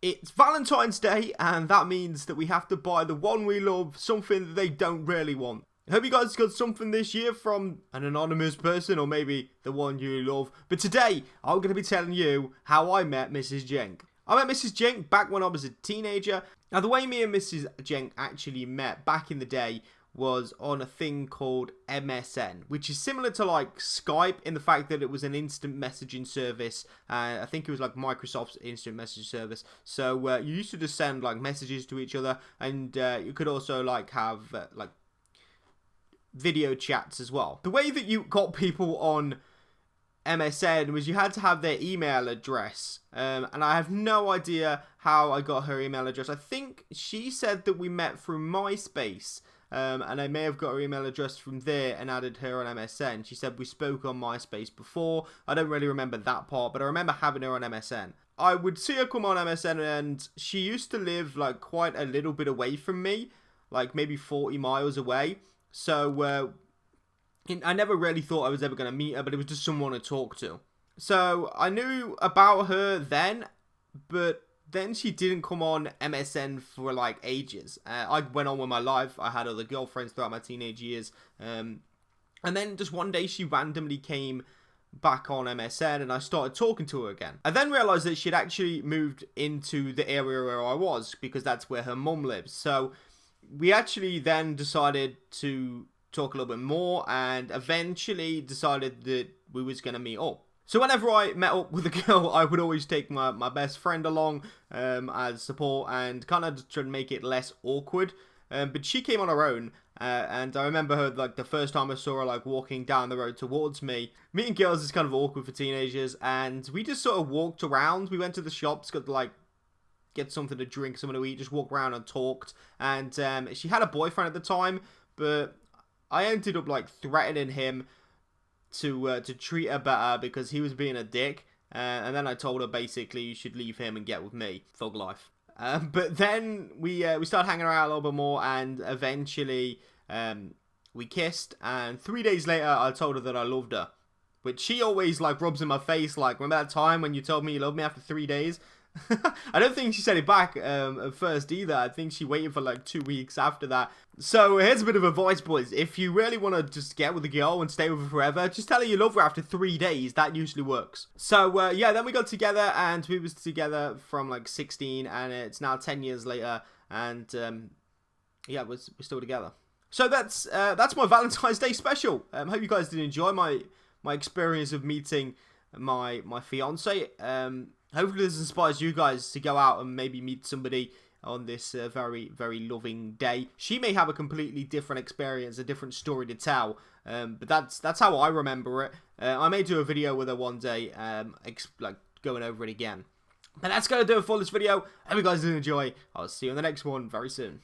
It's Valentine's Day, and that means that we have to buy the one we love something that they don't really want. I hope you guys got something this year from an anonymous person, or maybe the one you love. But today, I'm going to be telling you how I met MrJenk. I met MrJenk back when I was a teenager. Now, the way me and MrJenk actually met back in the day was on a thing called MSN, which is similar to like Skype in the fact that it was an instant messaging service. I think it was like Microsoft's instant message service. So you used to just send like messages to each other, and you could also like have like video chats as well. The way that you got people on MSN was you had to have their email address, and I have no idea how I got her email address. I think she said that we met through MySpace. And I may have got her email address from there and added her on MSN. She said we spoke on MySpace before. I don't really remember that part, but I remember having her on MSN. I would see her come on MSN, and she used to live like quite a little bit away from me, like maybe 40 miles away. So I never really thought I was ever going to meet her, but it was just someone to talk to. So I knew about her then, but then she didn't come on MSN for like ages. I went on with my life. I had other girlfriends throughout my teenage years. And then just one day she randomly came back on MSN, and I started talking to her again. I then realized that she'd actually moved into the area where I was, because that's where her mum lives. So we actually then decided to talk a little bit more, and eventually decided that we was going to meet up. So whenever I met up with a girl, I would always take my best friend along as support, and kind of try to make it less awkward. But she came on her own, and I remember her like the first time I saw her like walking down the road towards me. Meeting girls is kind of awkward for teenagers, and we just sort of walked around. We went to the shops, got to like get something to drink, something to eat, just walk around and talked. And she had a boyfriend at the time, but I ended up like threatening him to treat her better because he was being a dick, and then I told her basically you should leave him and get with me. Thug life. But then we started hanging around a little bit more, and eventually we kissed, and 3 days later I told her that I loved her, which she always like rubs in my face, like, remember that time when you told me you loved me after 3 days? I don't think she said it back at first either. I think she waited for like 2 weeks after that. So here's a bit of advice, boys. If you really want to just get with a girl and stay with her forever, just tell her you love her after 3 days. That usually works. So yeah, then we got together, and we was together from like 16, and it's now 10 years later, and yeah, we're still together. So that's my Valentine's Day special. Hope you guys did enjoy my experience of meeting my fiance. Hopefully this inspires you guys to go out and maybe meet somebody on this very, very loving day. She may have a completely different experience, a different story to tell, but that's how I remember it. I may do a video with her one day, like going over it again. But that's going to do it for this video. Hope you guys did enjoy. I'll see you in the next one very soon.